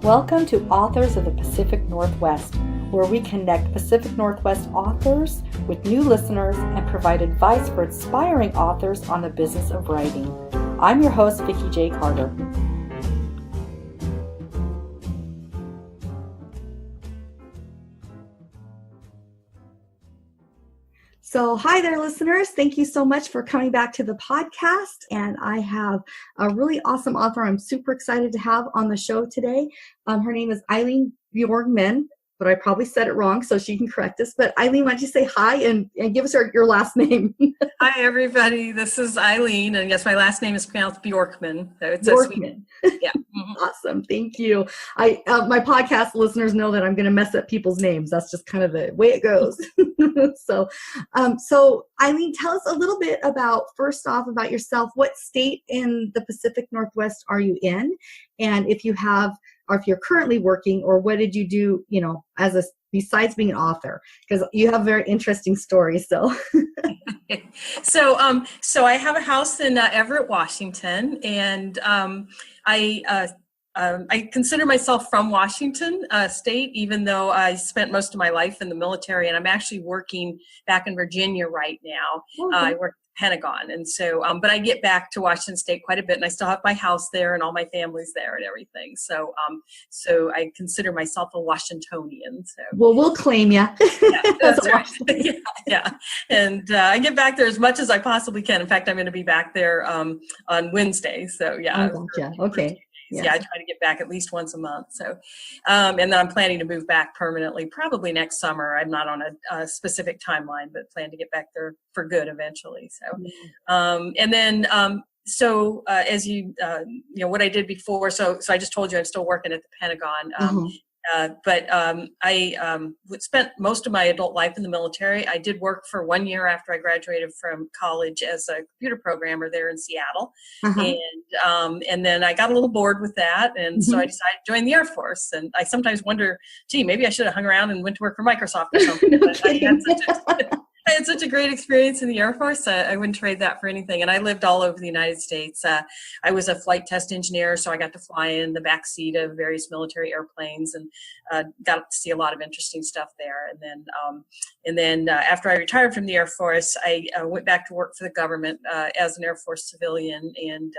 Welcome to Authors of the Pacific Northwest, where we connect Pacific Northwest authors with new listeners and provide advice for aspiring authors on the business of writing. I'm your host, Vikki J. Carter. So hi there, listeners. Thank you so much for coming back to the podcast. And I have a really awesome author I'm super excited to have on the show today. Her name is Eileen Bjorkman, but I probably said it wrong, so she can correct us. But Eileen, why don't you say hi and give us your last name? Hi, everybody. This is Eileen, and yes, my last name is pronounced Bjorkman. So it's Bjorkman. Yeah. Awesome. Thank you. My podcast listeners know that I'm going to mess up people's names. That's just kind of the way it goes. So Eileen, tell us a little bit first off about yourself. What state in the Pacific Northwest are you in? And if you you're currently working, or what did you do, besides being an author? Because you have very interesting stories. So I have a house in Everett, Washington, and I consider myself from Washington State, even though I spent most of my life in the military, and I'm actually working back in Virginia right now. Okay. I work at the Pentagon, and so, but I get back to Washington State quite a bit, and I still have my house there and all my family's there and everything. So I consider myself a Washingtonian. So we'll claim you. Yeah, that's right. Yeah. And I get back there as much as I possibly can. In fact, I'm going to be back there on Wednesday. So yeah. Oh, gotcha. Okay. Yeah, I try to get back at least once a month. So, and then I'm planning to move back permanently, probably next summer. I'm not on a specific timeline, but plan to get back there for good eventually. So, and then, as you what I did before. So I just told you I'm still working at the Pentagon. But I spent most of my adult life in the military. I did work for 1 year after I graduated from college as a computer programmer there in Seattle. And then I got a little bored with that. And so I decided to join the Air Force. And I sometimes wonder, gee, maybe I should have hung around and went to work for Microsoft or something. No But I had such a great experience in the Air Force. I wouldn't trade that for anything. And I lived all over the United States. I was a flight test engineer, so I got to fly in the back seat of various military airplanes and got to see a lot of interesting stuff there. And then after I retired from the Air Force, I went back to work for the government as an Air Force civilian, and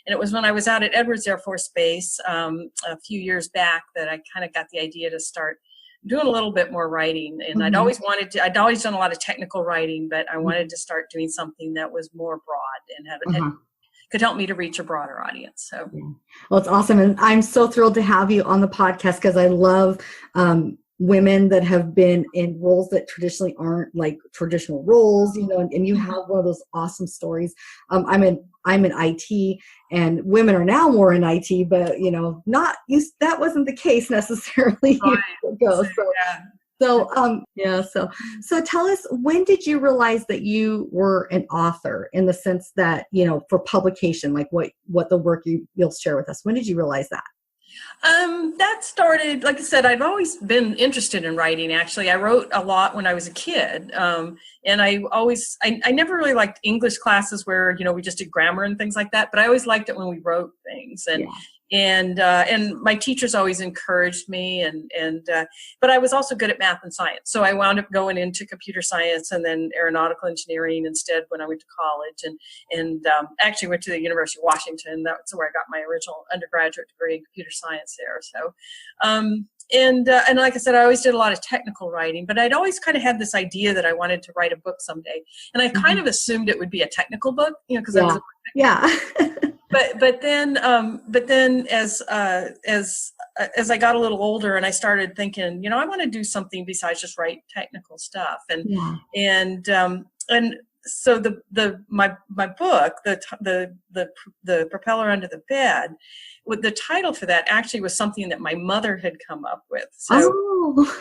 it was when I was out at Edwards Air Force Base a few years back that I kind of got the idea to start doing a little bit more writing. And I'd always done a lot of technical writing, but I wanted to start doing something that was more broad and could help me to reach a broader audience. So, Well, it's awesome. And I'm so thrilled to have you on the podcast because I love women that have been in roles that traditionally aren't like traditional roles, and you have one of those awesome stories. I'm in IT, and women are now more in IT, but that wasn't the case necessarily. Right. So tell us, when did you realize that you were an author in the sense that, for publication, like what the work you'll share with us? When did you realize that? That started, like I said, I've always been interested in writing. Actually, I wrote a lot when I was a kid. And I never really liked English classes where, we just did grammar and things like that, but I always liked it when we wrote things. And my teachers always encouraged me, but I was also good at math and science. So I wound up going into computer science and then aeronautical engineering instead when I went to college, and actually went to the University of Washington. That's where I got my original undergraduate degree in computer science there. So, and like I said, I always did a lot of technical writing, but I'd always kind of had this idea that I wanted to write a book someday. And I kind of assumed it would be a technical book, because I was But then as I got a little older and I started thinking, I want to do something besides just write technical stuff. So my book, the Propeller Under the Bed, with the title for that actually was something that my mother had come up with.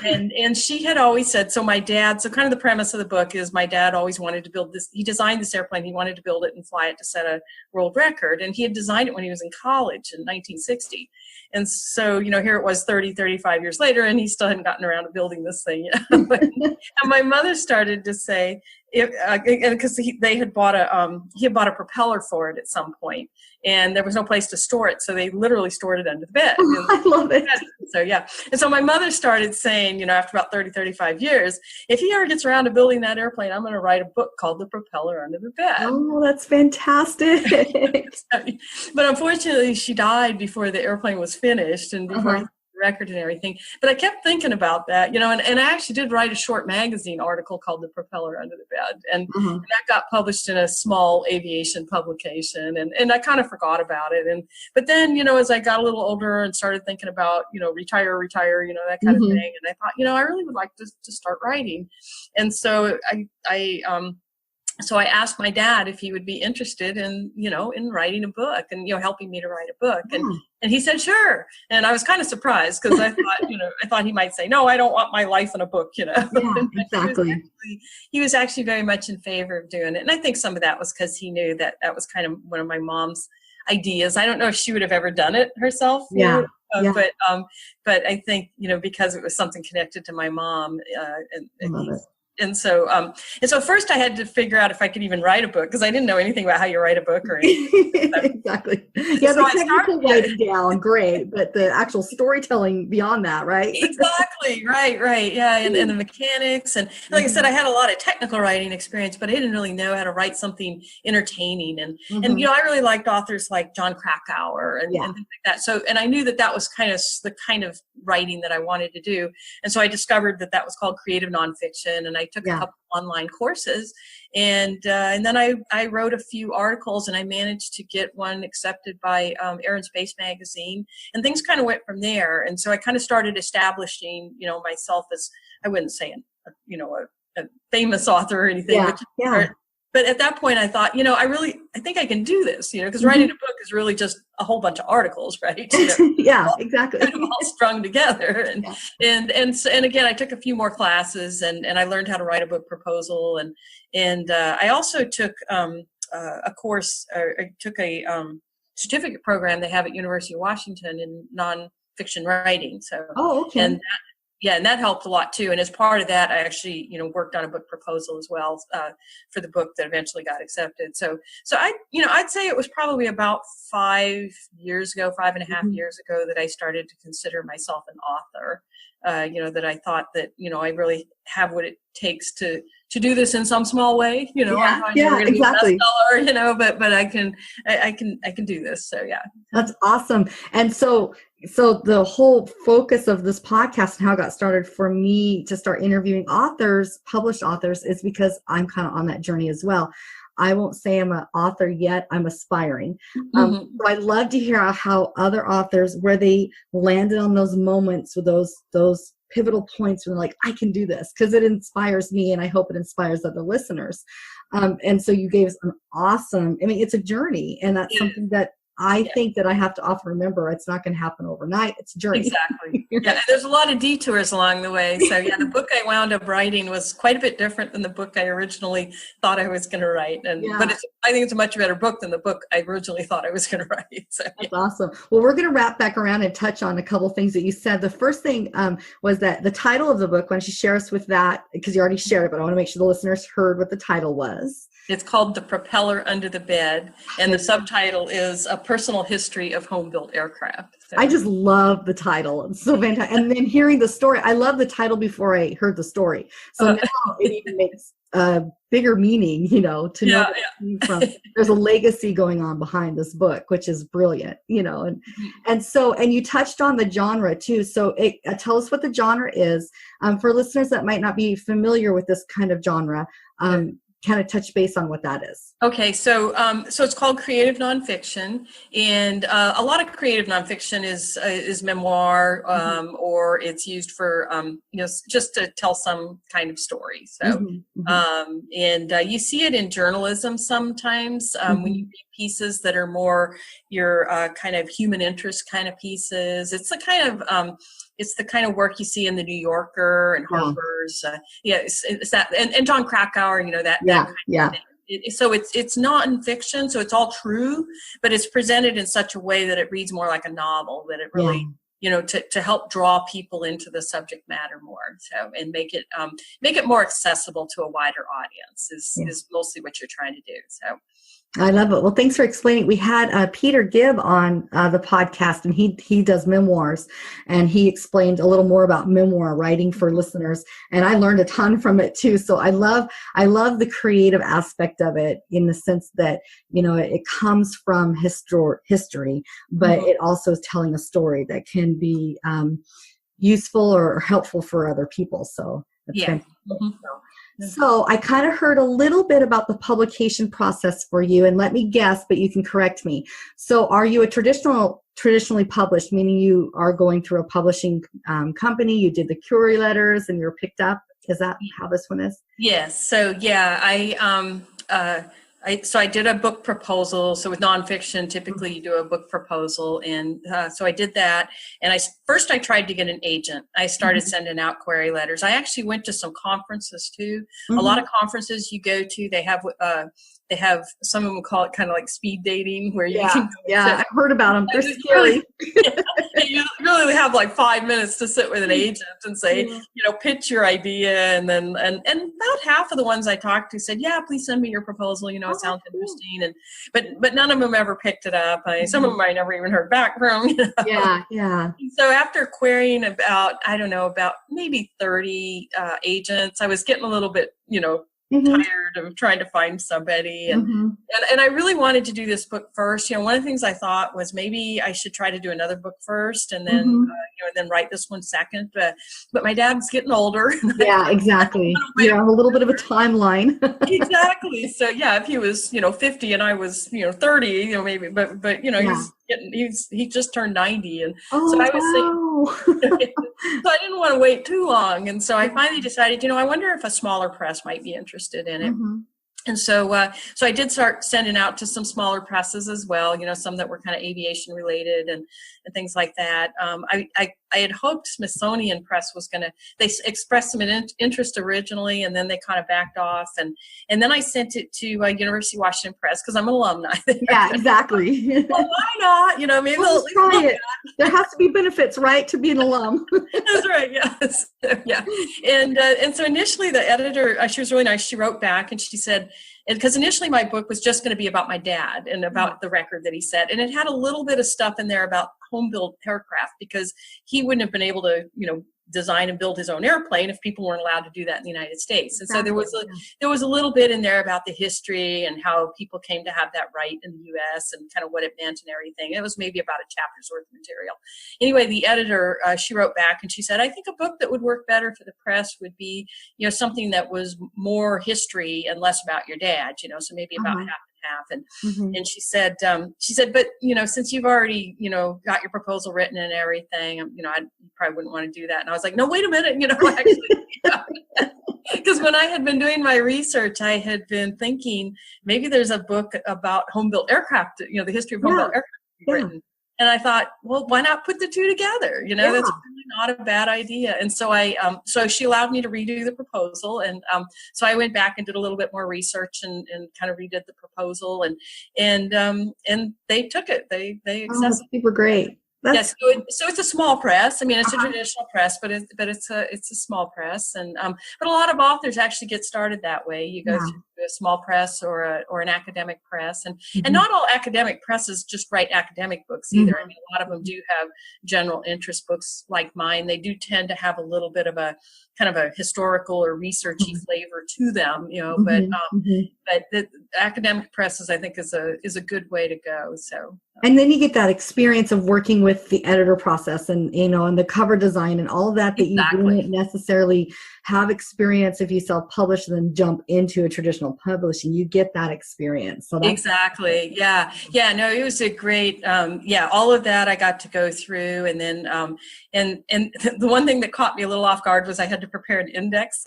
And she had always said, so kind of the premise of the book is my dad always wanted to build this. He designed this airplane. He wanted to build it and fly it to set a world record. And he had designed it when he was in college in 1960. And so, here it was 35 years later, and he still hadn't gotten around to building this thing. And my mother started to say, because they had bought he had bought a propeller for it at some point, and there was no place to store it, so they literally stored it under the bed. I love it. So yeah, and so my mother started saying, after about 35 years, if he ever gets around to building that airplane, I'm going to write a book called The Propeller Under the Bed. Oh, that's fantastic. But unfortunately, she died before the airplane was finished and before he record and everything. But I kept thinking about that, and I actually did write a short magazine article called The Propeller Under the Bed. And that got published in a small aviation publication. And I kind of forgot about it. But then, as I got a little older and started thinking about, retire, that kind of thing. And I thought, I really would like to start writing. And so So I asked my dad if he would be interested in, in writing a book and, helping me to write a book. And he said, sure. And I was kind of surprised because I thought, I thought he might say, no, I don't want my life in a book, Yeah, exactly. He was actually very much in favor of doing it. And I think some of that was because he knew that was kind of one of my mom's ideas. I don't know if she would have ever done it herself. Yeah. But I think, because it was something connected to my mom I love it. And so first I had to figure out if I could even write a book because I didn't know anything about how you write a book or anything. Exactly. Yeah, so the technical writing down, great, but the actual storytelling beyond that, right? Exactly. Right. Yeah, and the mechanics. And like I said, I had a lot of technical writing experience, but I didn't really know how to write something entertaining. And I really liked authors like John Krakauer and things like that. So, and I knew that was kind of the kind of writing that I wanted to do. And so I discovered that was called creative nonfiction. And I took a couple online courses, and then I wrote a few articles, and I managed to get one accepted by Air and Space magazine, and things kind of went from there. And so I kind of started establishing, myself as, I wouldn't say a famous author or anything, but at that point I thought, I think I can do this, because writing a book is really just a whole bunch of articles, right? Yeah, exactly. Kind of all strung together. And again, I took a few more classes and I learned how to write a book proposal. And I also took a course, or I took a certificate program they have at University of Washington in nonfiction writing. So, and that helped a lot too. And as part of that, I actually, worked on a book proposal as well for the book that eventually got accepted. So I'd say it was probably about 5.5 years ago that I started to consider myself an author. That I thought that, I really have what it takes to do this in some small way, I'm not going to be a bestseller, but I can do this. So, yeah. That's awesome. And so the whole focus of this podcast and how it got started for me to start interviewing authors, published authors, is because I'm kind of on that journey as well. I won't say I'm an author yet. I'm aspiring. So I'd love to hear how other authors, where they landed on those moments with those pivotal points where they're like, I can do this, because it inspires me and I hope it inspires other listeners. And so you gave us an awesome, it's a journey, and that's something that I think that I have to often remember. It's not going to happen overnight. It's a journey. Exactly. Yeah, there's a lot of detours along the way. So the book I wound up writing was quite a bit different than the book I originally thought I was going to write. But I think it's a much better book than the book I originally thought I was going to write. So, That's awesome. Well, we're going to wrap back around and touch on a couple of things that you said. The first thing was that the title of the book, why don't you share us with that? Because you already shared it, but I want to make sure the listeners heard what the title was. It's called The Propeller Under the Bed, and the subtitle is A Personal History of Home-Built Aircraft. So. I just love the title. It's so fantastic. And then hearing the story, I love the title before I heard the story. So now it even makes bigger meaning, to know from. There's a legacy going on behind this book, which is brilliant, and you touched on the genre too. So tell us what the genre is for listeners that might not be familiar with this kind of genre. Kind of touch base on what that is. Okay, so it's called creative nonfiction, and a lot of creative nonfiction is memoir, or it's used for just to tell some kind of story. So, and you see it in journalism sometimes when you read pieces that are more your kind of human interest kind of pieces. It's the kind of work you see in the New Yorker and Harper's. It's that, and John Krakauer, that kind of thing. So it's nonfiction, so it's all true, but it's presented in such a way that it reads more like a novel, that it really to help draw people into the subject matter more. So, and make it more accessible to a wider audience is mostly what you're trying to do. So. I love it. Well, thanks for explaining. We had Peter Gibb on the podcast, and he does memoirs, and he explained a little more about memoir writing for listeners, and I learned a ton from it too. So I love the creative aspect of it, in the sense that, it comes from history, but it also is telling a story that can be useful or helpful for other people. So that's fantastic. So I kind of heard a little bit about the publication process for you, and let me guess, but you can correct me. So are you a traditionally published, meaning you are going through a publishing company, you did the Curie letters and you're picked up? Is that how this one is? Yes. So yeah, I did a book proposal. So with nonfiction, typically you do a book proposal. And so I did that. And first I tried to get an agent. I started sending out query letters. I actually went to some conferences too. A lot of conferences you go to, they have, some of them call it kind of like speed dating, where you can. Yeah, I've heard about them. They're scary. You really have like 5 minutes to sit with an agent and say, pitch your idea. And then, and about half of the ones I talked to said, yeah, please send me your proposal. It sounds interesting. And, but none of them ever picked it up. Some of them I never even heard back from. Yeah. So after querying about maybe 30 agents, I was getting a little bit, tired of trying to find somebody, and I really wanted to do this book first. One of the things I thought was maybe I should try to do another book first, and then then write this one second. But my dad's getting older. Yeah, exactly. You have a little bit of a timeline. Exactly. So yeah, if he was 50 and I was 30, maybe, but he just turned 90, and so I was thinking, so I didn't want to wait too long, and so I finally decided, I wonder if a smaller press might be interested in it. And so I did start sending out to some smaller presses as well, some that were kind of aviation related and things like that. I had hoped Smithsonian Press was they expressed some interest originally, and then they kind of backed off. And then I sent it to University of Washington Press, because I'm an alumni there. Yeah, exactly. Well, why not? Maybe we'll try it. There has to be benefits, right, to be an alum. That's right, yes. Yeah. And so initially the editor, she was really nice. She wrote back and she said, because initially my book was just going to be about my dad and about the record that he set. And it had a little bit of stuff in there about home-built aircraft, because he wouldn't have been able to, design and build his own airplane if people weren't allowed to do that in the United States. And so there was a little bit in there about the history and how people came to have that right in the U.S. and kind of what it meant and everything. It was maybe about a chapter's worth of material. Anyway, the editor, she wrote back and she said, I think a book that would work better for the press would be, something that was more history and less about your dad, so maybe about half. And she said, but since you've already got your proposal written and everything, I probably wouldn't want to do that. And I was like, no, wait a minute, actually, because when I had been doing my research, I had been thinking maybe there's a book about home-built aircraft, the history of home-built aircraft written. And I thought, well, why not put the two together? That's really not a bad idea. And so so she allowed me to redo the proposal. And so I went back and did a little bit more research and kind of redid the proposal. And they took it. They accepted it. Super great. Yes, so it's a small press. I mean, it's a traditional press, but it's a small press, and but a lot of authors actually get started that way. You go through a small press or an academic press, and not all academic presses just write academic books either. I mean, a lot of them do have general interest books like mine. They do tend to have a little bit of a kind of a historical or researchy flavor to them, but the academic presses, I think, is a good way to go. So. And then you get that experience of working with the editor process and, and the cover design and all of that you wouldn't necessarily have experience if you self-publish and then jump into a traditional publishing. You get that experience. So exactly. Yeah. Yeah. No, it was a great, all of that I got to go through. And then, and the one thing that caught me a little off guard was I had to prepare an index.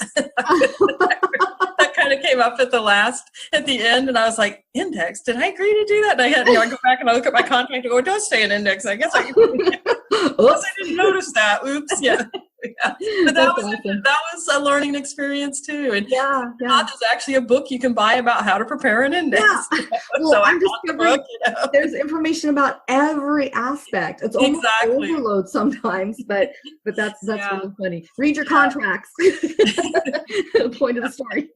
That kind of came up at the end, and I was like, index? Did I agree to do that? And I had, I go back and I look at my contract and go, it does say an index. I guess I didn't notice that. Oops. Yeah. But that was a learning experience too. And there's actually a book you can buy about how to prepare an index. Yeah. Well, so I'm discovering there's information about every aspect. It's almost overload sometimes, but that's really funny. Read your contracts. Point of the story.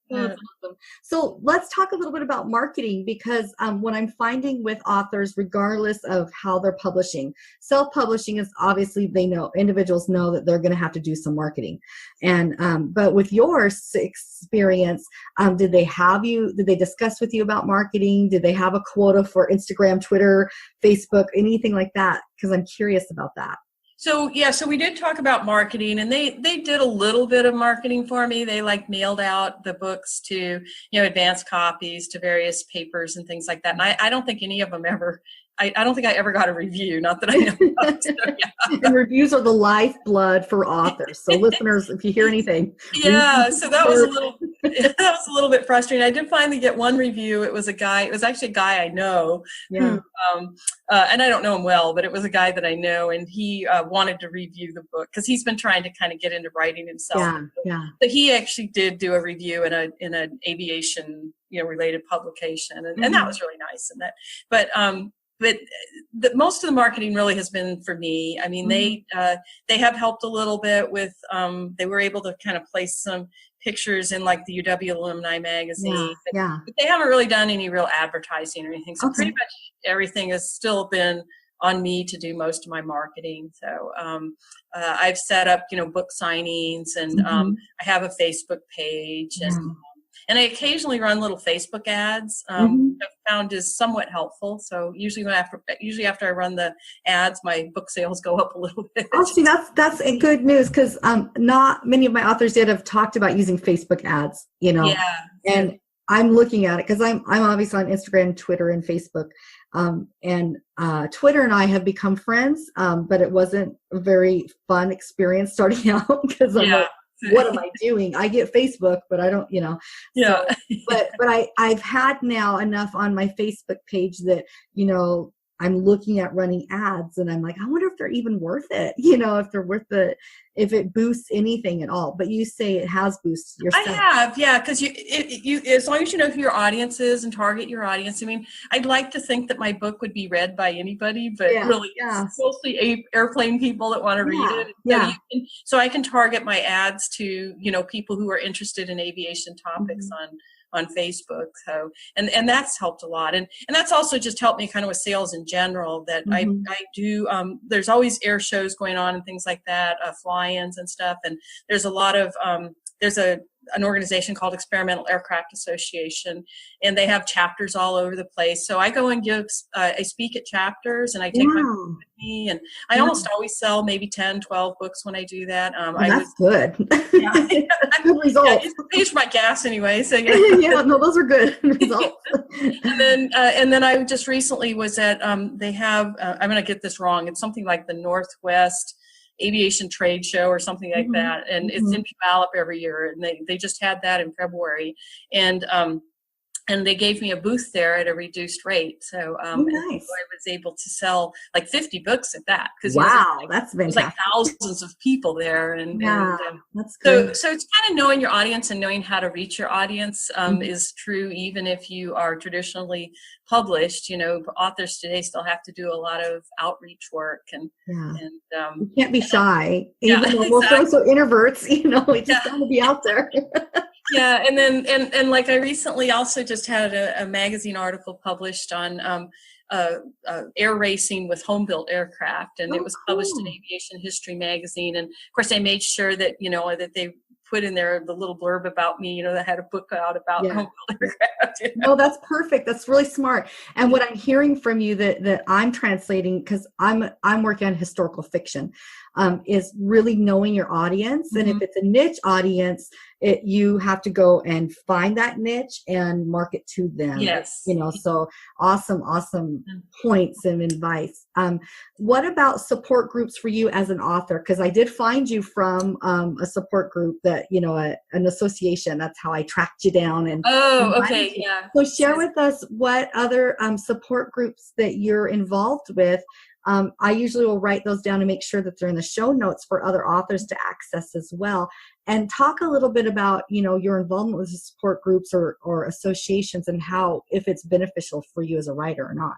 That's awesome. So let's talk a little bit about marketing, because what I'm finding with authors, regardless of how they're publishing, self-publishing is obviously individuals know that they're going to have to do some marketing. And but with your experience, did they discuss with you about marketing? Did they have a quota for Instagram, Twitter, Facebook, anything like that? Because I'm curious about that. So we did talk about marketing, and they did a little bit of marketing for me. They mailed out the books to, advance copies to various papers and things like that. And I don't think any of them ever, I don't think I ever got a review, not that I know of. So, And reviews are the lifeblood for authors. So listeners, if you hear anything. So that was a little bit frustrating. I did finally get one review. It was actually a guy I know who, and I don't know him well, but it was a guy that I know, and he wanted to review the book because he's been trying to kind of get into writing himself. So he actually did do a review in an aviation, related publication, and that was really nice. And that, but most of the marketing really has been for me. I mean, they have helped a little bit with, they were able to kind of place some pictures in the UW Alumni magazine. But they haven't really done any real advertising or anything. So pretty much everything has still been on me to do most of my marketing. So I've set up, book signings, and I have a Facebook page, and I occasionally run little Facebook ads. I've found is somewhat helpful. So usually after I run the ads, my book sales go up a little bit. Oh, see, that's a good news, because not many of my authors have talked about using Facebook ads. And I'm looking at it because I'm obviously on Instagram, Twitter, and Facebook. And Twitter and I have become friends, but it wasn't a very fun experience starting out, because I'm like, what am I doing? I get Facebook, but I don't, So, but I've had now enough on my Facebook page that, I'm looking at running ads, and I'm like, I wonder if they're even worth it, if they're worth if it boosts anything at all. But you say it has boosted your site. I have, because you as long as you know who your audience is and target your audience. I mean, I'd like to think that my book would be read by anybody, but really it's mostly airplane people that want to read it. So I can target my ads to, people who are interested in aviation topics on Facebook. So, and that's helped a lot. And that's also just helped me kind of with sales in general, that I do, there's always air shows going on and things like that, fly-ins and stuff. And there's a lot of, there's an organization called Experimental Aircraft Association, and they have chapters all over the place. So I go and I speak at chapters, and I take my book with me, and I almost always sell maybe 10, 12 books when I do that. That's good. Good results. It pays for my gas anyway. So those are good results. And then I just recently was at, they have, I'm going to get this wrong. It's something like the Northwest Aviation Trade Show or something like that, and it's in Puyallup every year, and they just had that in February, and they gave me a booth there at a reduced rate. So, nice. So I was able to sell 50 books at that, because that's fantastic. It was thousands of people there, and that's good. So it's kind of knowing your audience and knowing how to reach your audience is true, even if you are traditionally published. Authors today still have to do a lot of outreach work, and you can't be shy, even though we're so introverts. We just got to be out there. And then I recently also just had a magazine article published on air racing with home-built aircraft, and it was published in Aviation History magazine. And of course, I made sure that that they put in there the little blurb about me, that had a book out about home-built aircraft. No, that's perfect. That's really smart. And what I'm hearing from you that I'm translating, because I'm working on historical fiction, is really knowing your audience. And if it's a niche audience, you have to go and find that niche and market to them. Yes. So awesome points and advice. What about support groups for you as an author? Because I did find you from a support group that, an association. That's how I tracked you down. And okay. Yeah. So share with us what other support groups that you're involved with, I usually will write those down and make sure that they're in the show notes for other authors to access as well. And talk a little bit about, your involvement with the support groups or associations and how, if it's beneficial for you as a writer or not.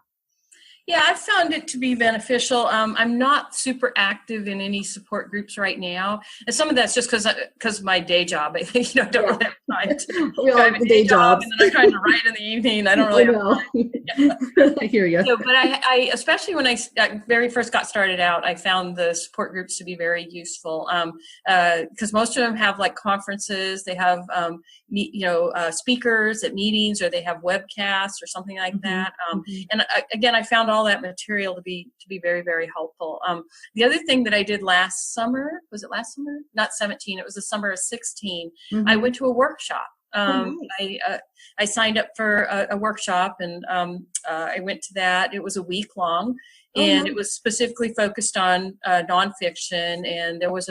Yeah, I've found it to be beneficial. I'm not super active in any support groups right now. And some of that's just because of my day job. I think, I don't really have time to we all have day jobs. And then I'm trying to write in the evening. I don't really have time. Yeah. I hear you. So, but I especially when I very first got started out, I found the support groups to be very useful because most of them have like conferences. They have, speakers at meetings, or they have webcasts or something like that. And again, I found all that material to be very, very helpful. The other thing that I did last summer, was it last summer? Not 17, it was the summer of 16. I went to a workshop. Nice. I signed up for a workshop, and I went to that. It was a week long, and it was specifically focused on nonfiction, and there was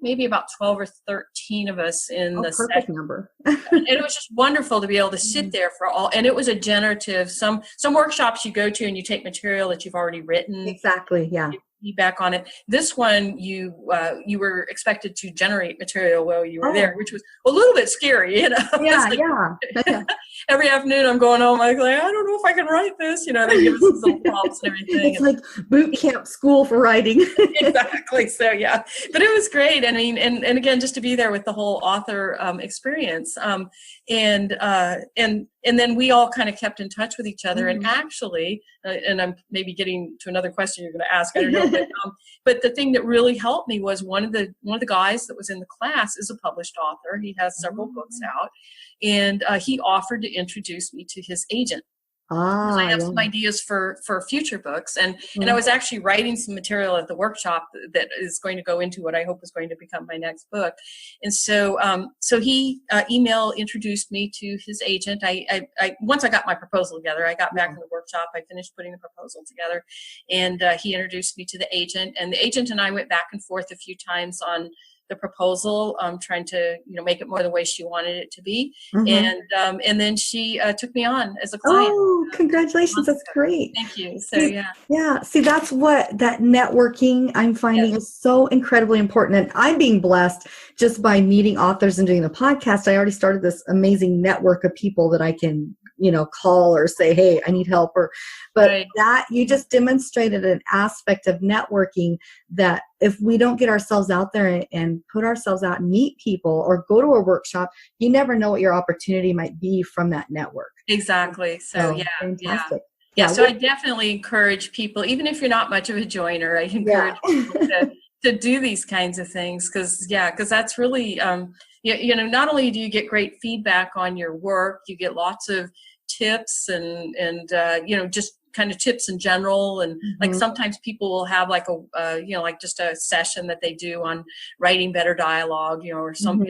maybe about 12 or 13 of us in the perfect number. And it was just wonderful to be able to sit there and it was a generative, some workshops you go to and you take material that you've already written. Exactly. Yeah. Feedback on it. This one, you were expected to generate material while you were there, which was a little bit scary, Yeah. Every afternoon I'm going home, I'm like, I don't know if I can write this. They give us some little prompts and everything. It's like boot camp school for writing. Exactly. So yeah, but it was great. I mean, and again, just to be there with the whole author experience, and then we all kind of kept in touch with each other. And actually, and I'm maybe getting to another question you're going to ask, I don't know, but the thing that really helped me was one of the guys that was in the class is a published author. He has several books out, and he offered to introduce me to his agent. I have some ideas for future books, and I was actually writing some material at the workshop that is going to go into what I hope is going to become my next book. And so he introduced me to his agent. I once I got my proposal together, I got back in the workshop, I finished putting the proposal together, and he introduced me to the agent, and the agent and I went back and forth a few times on the proposal, trying to make it more the way she wanted it to be, and then she took me on as a client. Oh, congratulations! That's great. Thank you. So yeah. See, that's what that networking I'm finding is so incredibly important, and I'm being blessed just by meeting authors and doing the podcast. I already started this amazing network of people that I can call or say, hey, I need help, but that you just demonstrated an aspect of networking that if we don't get ourselves out there and put ourselves out and meet people or go to a workshop, you never know what your opportunity might be from that network. Exactly. So fantastic. Yeah. So I definitely encourage people, even if you're not much of a joiner, I encourage people to do these kinds of things because that's really, not only do you get great feedback on your work, you get lots of tips and just kind of tips in general, and like sometimes people will have like just a session that they do on writing better dialogue, or some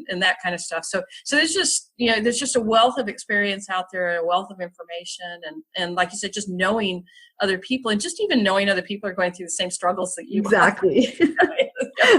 and that kind of stuff. So there's just a wealth of experience out there, a wealth of information, and like you said, just knowing other people, and just even knowing other people are going through the same struggles that you exactly are.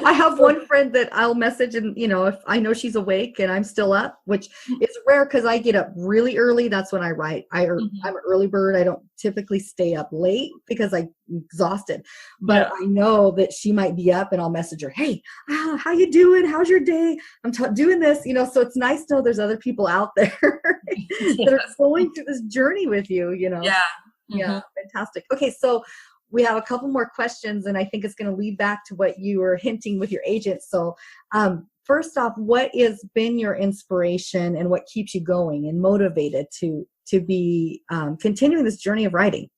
I have one friend that I'll message, and if I know she's awake and I'm still up, which is rare because I get up really early, that's when I write. I'm an early bird. I don't typically stay up late because I'm exhausted, but I know that she might be up, and I'll message her, hey, how you doing? How's your day? I'm doing this, so it's nice to know there's other people out there that are going through this journey with you, Yeah, fantastic. Okay, so we have a couple more questions, and I think it's going to lead back to what you were hinting with your agent. So first off, what has been your inspiration and what keeps you going and motivated to be continuing this journey of writing?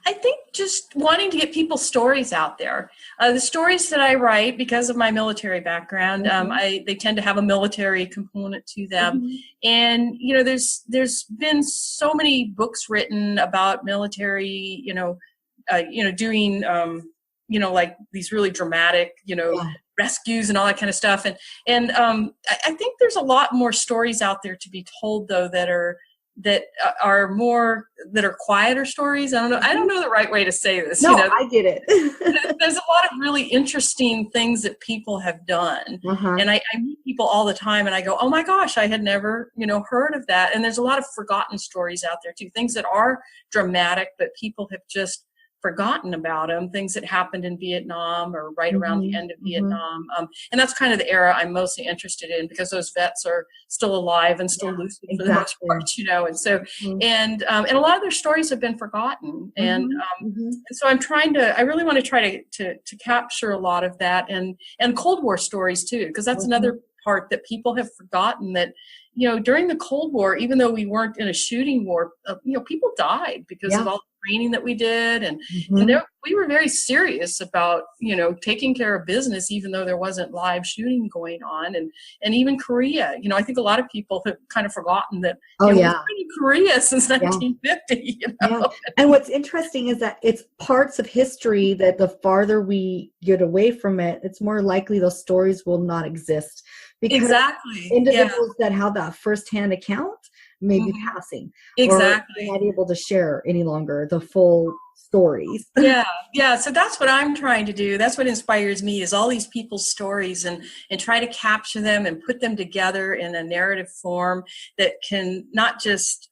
I think just wanting to get people's stories out there. The stories that I write, because of my military background, they tend to have a military component to them. And, there's been so many books written about military, doing, like these really dramatic, rescues and all that kind of stuff. And I think there's a lot more stories out there to be told, though, that are that are more, that are quieter stories. I don't know the right way to say this. No, I get it. There's a lot of really interesting things that people have done. And I meet people all the time and I go, oh my gosh, I had never, heard of that. And there's a lot of forgotten stories out there too, things that are dramatic, but people have just forgotten about them, things that happened in Vietnam or right around the end of Vietnam. And that's kind of the era I'm mostly interested in, because those vets are still alive and still lucid for the most part, and so, and a lot of their stories have been forgotten. And so I really want to try to capture a lot of that, and Cold War stories too, because that's another part that people have forgotten, that during the Cold War, even though we weren't in a shooting war, people died because of all the training that we did, and we were very serious about taking care of business, even though there wasn't live shooting going on. And even Korea, I think a lot of people have kind of forgotten that we've been in Korea since 1950. And what's interesting is that it's parts of history that the farther we get away from it, it's more likely those stories will not exist. Because individuals that have that firsthand account may be passing. Or they're not able to share any longer the full stories. So that's what I'm trying to do. That's what inspires me, is all these people's stories, and try to capture them and put them together in a narrative form that can not just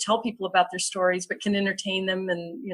tell people about their stories, but can entertain them, and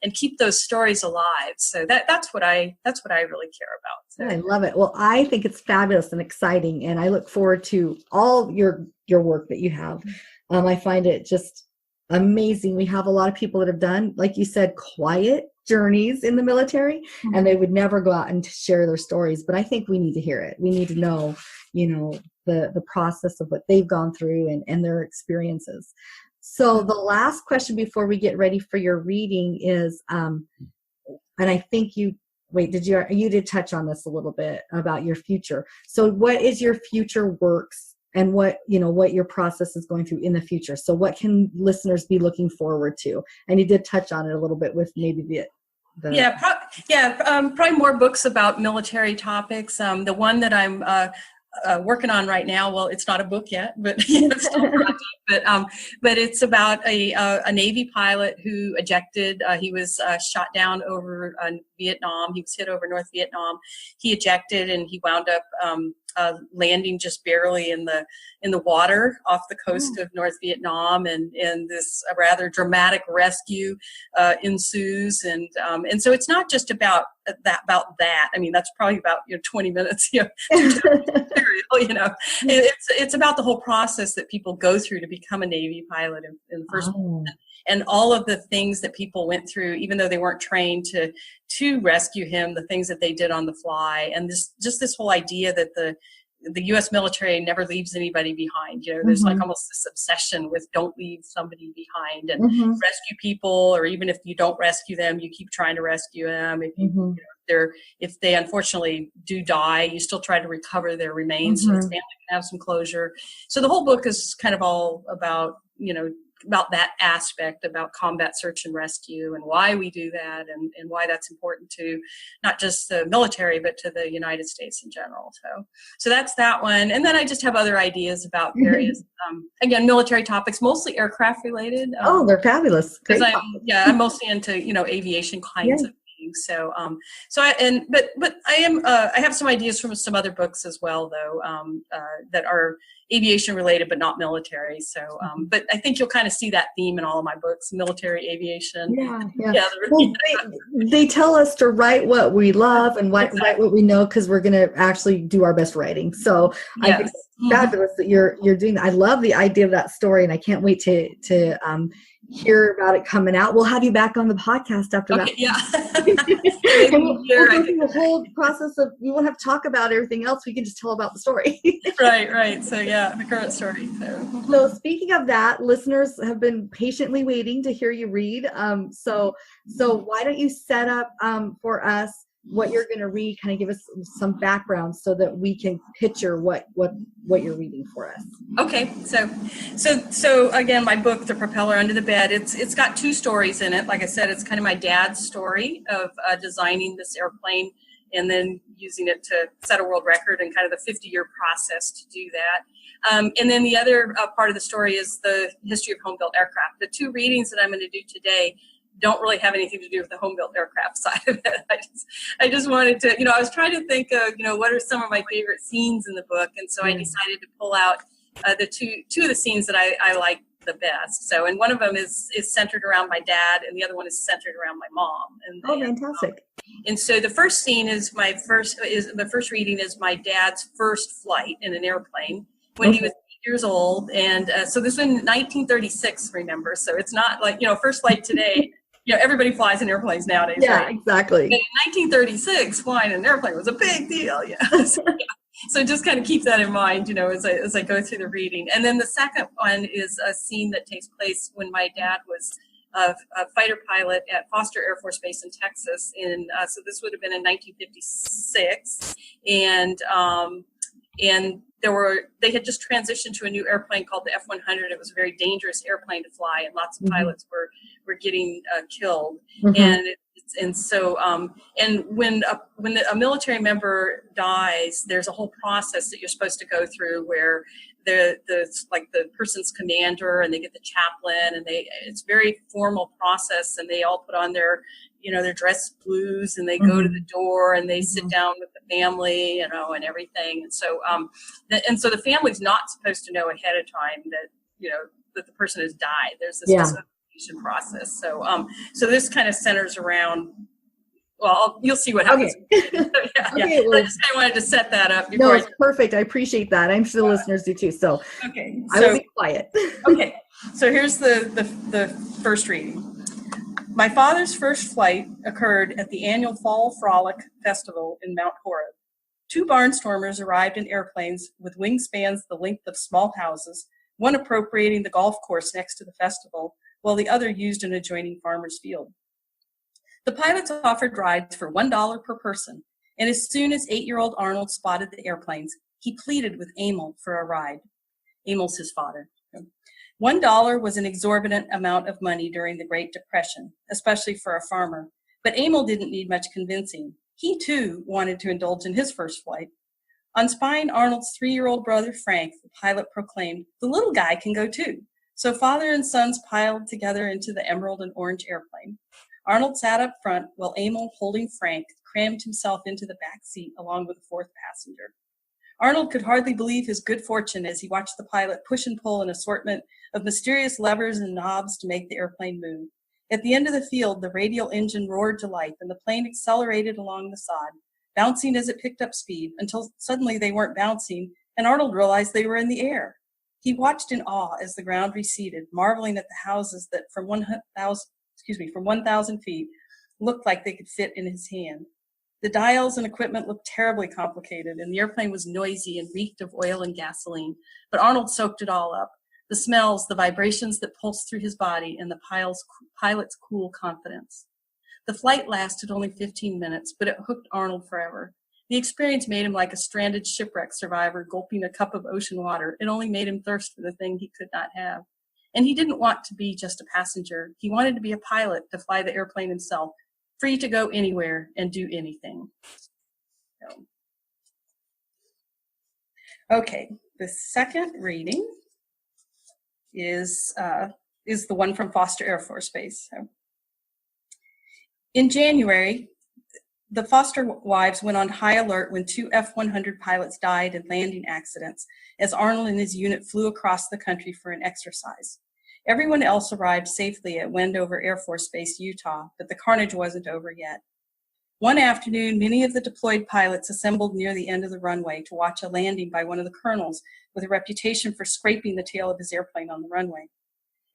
and keep those stories alive. So that's what I really care about. So. I love it. Well, I think it's fabulous and exciting, and I look forward to all your work that you have. I find it just amazing. We have a lot of people that have done, like you said, quiet journeys in the military, and they would never go out and share their stories. But I think we need to hear it. We need to know, the process of what they've gone through and their experiences. So the last question before we get ready for your reading is, and I think you did touch on this a little bit about your future. So what is your future works? And what your process is going through in the future. So what can listeners be looking forward to? And you did touch on it a little bit with maybe probably more books about military topics. The one that I'm working on right now, well, it's not a book yet, but it's still a project. But it's about a Navy pilot who ejected. He was shot down over Vietnam. He was hit over North Vietnam. He ejected, and he wound up landing just barely in the water off the coast of North Vietnam, and this rather dramatic rescue ensues, and so it's not just about that. I mean, that's probably about 20 minutes. It's about the whole process that people go through to become a Navy pilot in the first place. And all of the things that people went through, even though they weren't trained to rescue him, the things that they did on the fly, and this whole idea that the U.S. military never leaves anybody behind. There's like almost this obsession with don't leave somebody behind, and rescue people, or even if you don't rescue them, you keep trying to rescue them. If they unfortunately do die, you still try to recover their remains so the family can have some closure. So the whole book is kind of all about about that aspect, about combat search and rescue, and why we do that, and why that's important to not just the military, but to the United States in general. So that's that one. And then I just have other ideas about various, again, military topics, mostly aircraft related. They're fabulous. Because I'm mostly into, aviation kinds of things. So, but I have some ideas from some other books as well, though, that are aviation related, but not military. So, but I think you'll kind of see that theme in all of my books: military, aviation. Well, they tell us to write what we love and write what we know, because we're going to actually do our best writing. So I think it's fabulous that you're doing that. I love the idea of that story, and I can't wait to hear about it coming out. We'll have you back on the podcast after that. Yeah. And we'll go through the whole process of, we won't have to talk about everything else. We can just tell about the story. Right. So the current story. So speaking of that, listeners have been patiently waiting to hear you read. So why don't you set up for us what you're going to read, kind of give us some background so that we can picture what you're reading for us. Okay, so again, my book, The Propeller Under the Bed, it's got two stories in it. Like I said, it's kind of my dad's story of designing this airplane and then using it to set a world record and kind of the 50-year process to do that. And then the other part of the story is the history of home-built aircraft. The two readings that I'm going to do today don't really have anything to do with the home-built aircraft side of it. I just wanted to, I was trying to think of, what are some of my favorite scenes in the book, and so I decided to pull out the two of the scenes that I like the best. So, and one of them is centered around my dad, and the other one is centered around my mom. And fantastic! And so the first scene is the first reading is my dad's first flight in an airplane when he was 8 years old, and so this was in 1936. Remember, so it's not like first flight today. Everybody flies in airplanes nowadays. Yeah, right? exactly. But in 1936, flying in an airplane was a big deal. Yeah. So just kind of keep that in mind, as I go through the reading. And then the second one is a scene that takes place when my dad was a fighter pilot at Foster Air Force Base in Texas. So this would have been in 1956, and they had just transitioned to a new airplane called the F-100. It was a very dangerous airplane to fly, and lots of pilots were getting killed. And so when a military member dies, there's a whole process that you're supposed to go through where the person's commander, and they get the chaplain, and it's a very formal process, and they all put on their their dress blues, and they go to the door, and they sit down with the family, and everything. And so so the family's not supposed to know ahead of time that that the person has died. There's this notification process. So this kind of centers around. Well, you'll see what happens. Okay. Well, I just kind of wanted to set that up. No, it's perfect. I appreciate that. I'm sure the listeners do too. So okay, I will be quiet. Okay, so here's the first reading. My father's first flight occurred at the annual Fall Frolic Festival in Mount Horeb. 2 barnstormers arrived in airplanes with wingspans the length of small houses, one appropriating the golf course next to the festival, while the other used an adjoining farmer's field. The pilots offered rides for $1 per person, and as soon as 8-year-old Arnold spotted the airplanes, he pleaded with Emil for a ride. Emil's his father. $1 was an exorbitant amount of money during the Great Depression, especially for a farmer, but Emil didn't need much convincing. He, too, wanted to indulge in his first flight. On spying Arnold's 3-year-old brother, Frank, the pilot proclaimed, "The little guy can go too." So father and sons piled together into the emerald and orange airplane. Arnold sat up front while Emil, holding Frank, crammed himself into the back seat along with the 4th passenger. Arnold could hardly believe his good fortune as he watched the pilot push and pull an assortment of mysterious levers and knobs to make the airplane move. At the end of the field, the radial engine roared to life, and the plane accelerated along the sod, bouncing as it picked up speed, until suddenly they weren't bouncing, and Arnold realized they were in the air. He watched in awe as the ground receded, marveling at the houses that from 1,000 feet looked like they could fit in his hand. The dials and equipment looked terribly complicated, and the airplane was noisy and reeked of oil and gasoline, but Arnold soaked it all up. The smells, the vibrations that pulsed through his body, and the pilot's cool confidence. The flight lasted only 15 minutes, but it hooked Arnold forever. The experience made him like a stranded shipwreck survivor gulping a cup of ocean water. It only made him thirst for the thing he could not have. And he didn't want to be just a passenger. He wanted to be a pilot, to fly the airplane himself, free to go anywhere and do anything. Okay, the second reading is the one from Foster Air Force Base. In January, the Foster wives went on high alert when 2 F-100 pilots died in landing accidents as Arnold and his unit flew across the country for an exercise. Everyone else arrived safely at Wendover Air Force Base, Utah, but the carnage wasn't over yet. One afternoon, many of the deployed pilots assembled near the end of the runway to watch a landing by one of the colonels with a reputation for scraping the tail of his airplane on the runway.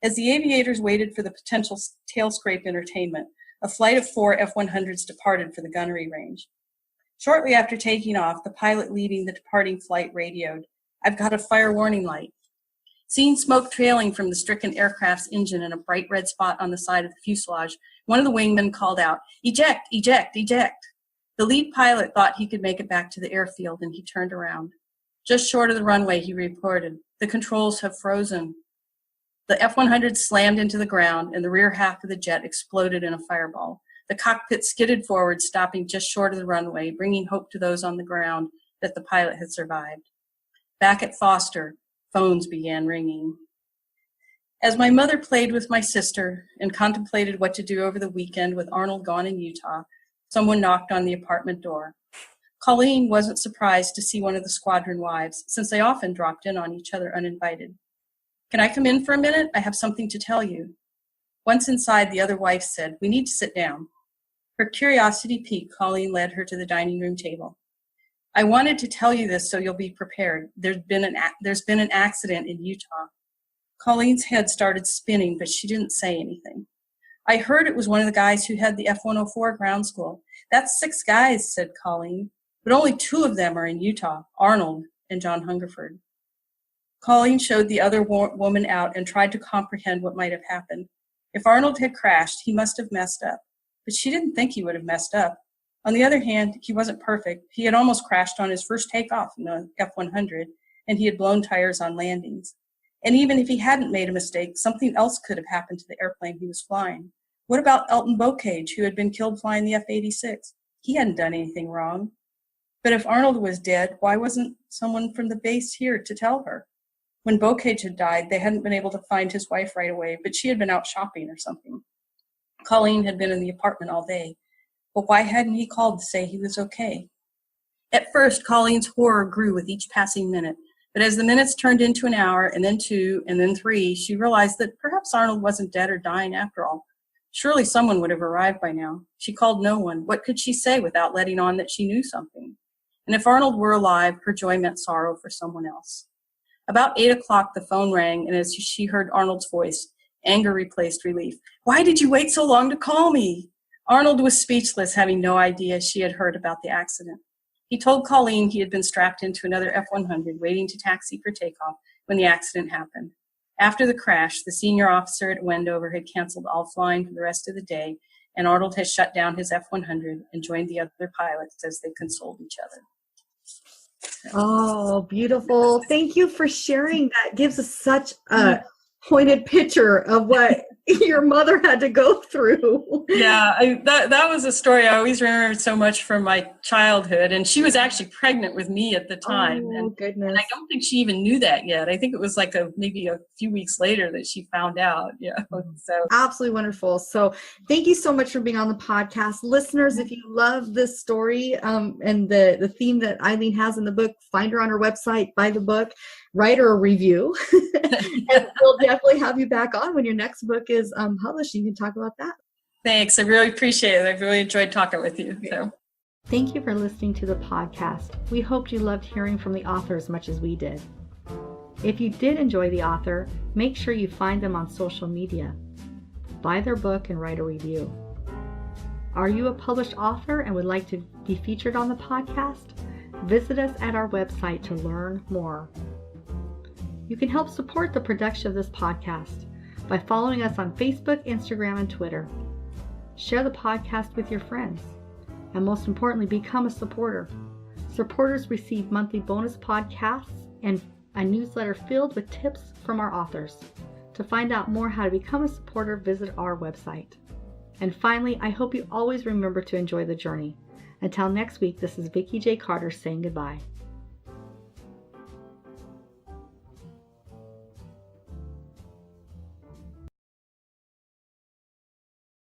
As the aviators waited for the potential tail scrape entertainment, a flight of 4 F-100s departed for the gunnery range. Shortly after taking off, the pilot leading the departing flight radioed, "I've got a fire warning light." Seeing smoke trailing from the stricken aircraft's engine and a bright red spot on the side of the fuselage, one of the wingmen called out, "Eject, eject, eject." The lead pilot thought he could make it back to the airfield, and he turned around. Just short of the runway, he reported, "The controls have frozen." The F-100 slammed into the ground, and the rear half of the jet exploded in a fireball. The cockpit skidded forward, stopping just short of the runway, bringing hope to those on the ground that the pilot had survived. Back at Foster, phones began ringing. As my mother played with my sister and contemplated what to do over the weekend with Arnold gone in Utah, someone knocked on the apartment door. Colleen wasn't surprised to see one of the squadron wives, since they often dropped in on each other uninvited. "Can I come in for a minute? I have something to tell you." Once inside, the other wife said, "We need to sit down." Her curiosity piqued, Colleen led her to the dining room table. "I wanted to tell you this so you'll be prepared. There's been an accident in Utah." Colleen's head started spinning, but she didn't say anything. "I heard it was one of the guys who had the F-104 ground school." "That's 6 guys," said Colleen, "but only 2 of them are in Utah, Arnold and John Hungerford." Colleen showed the other woman out and tried to comprehend what might have happened. If Arnold had crashed, he must have messed up, but she didn't think he would have messed up. On the other hand, he wasn't perfect. He had almost crashed on his first takeoff in the F-100, and he had blown tires on landings. And even if he hadn't made a mistake, something else could have happened to the airplane he was flying. What about Elton Bocage, who had been killed flying the F-86? He hadn't done anything wrong. But if Arnold was dead, why wasn't someone from the base here to tell her? When Bocage had died, they hadn't been able to find his wife right away, but she had been out shopping or something. Colleen had been in the apartment all day. But why hadn't he called to say he was okay? At first, Colleen's horror grew with each passing minute. But as the minutes turned into an hour, and then 2, and then 3, she realized that perhaps Arnold wasn't dead or dying after all. Surely someone would have arrived by now. She called no one. What could she say without letting on that she knew something? And if Arnold were alive, her joy meant sorrow for someone else. About 8 o'clock, the phone rang, and as she heard Arnold's voice, anger replaced relief. "Why did you wait so long to call me?" Arnold was speechless, having no idea she had heard about the accident. He told Colleen he had been strapped into another F-100 waiting to taxi for takeoff when the accident happened. After the crash, the senior officer at Wendover had canceled all flying for the rest of the day, and Arnold had shut down his F-100 and joined the other pilots as they consoled each other. Oh, beautiful. Thank you for sharing that. Gives us such a pointed picture of what your mother had to go through. Yeah, that was a story I always remembered so much from my childhood. And she was actually pregnant with me at the time. Oh, goodness. And I don't think she even knew that yet. I think it was like maybe a few weeks later that she found out. Yeah. So absolutely wonderful. So thank you so much for being on the podcast. Listeners, if you love this story and the theme that Eileen has in the book, find her on her website, buy the book, write her a review. And we'll definitely have you back on when your next book is published. You can talk about that. Thanks. I really appreciate it. I've really enjoyed talking with you. So. Thank you for listening to the podcast. We hoped you loved hearing from the author as much as we did. If you did enjoy the author, make sure you find them on social media. Buy their book and write a review. Are you a published author and would like to be featured on the podcast? Visit us at our website to learn more. You can help support the production of this podcast by following us on Facebook, Instagram, and Twitter. Share the podcast with your friends. And most importantly, become a supporter. Supporters receive monthly bonus podcasts and a newsletter filled with tips from our authors. To find out more how to become a supporter, visit our website. And finally, I hope you always remember to enjoy the journey. Until next week, this is Vikki J. Carter saying goodbye.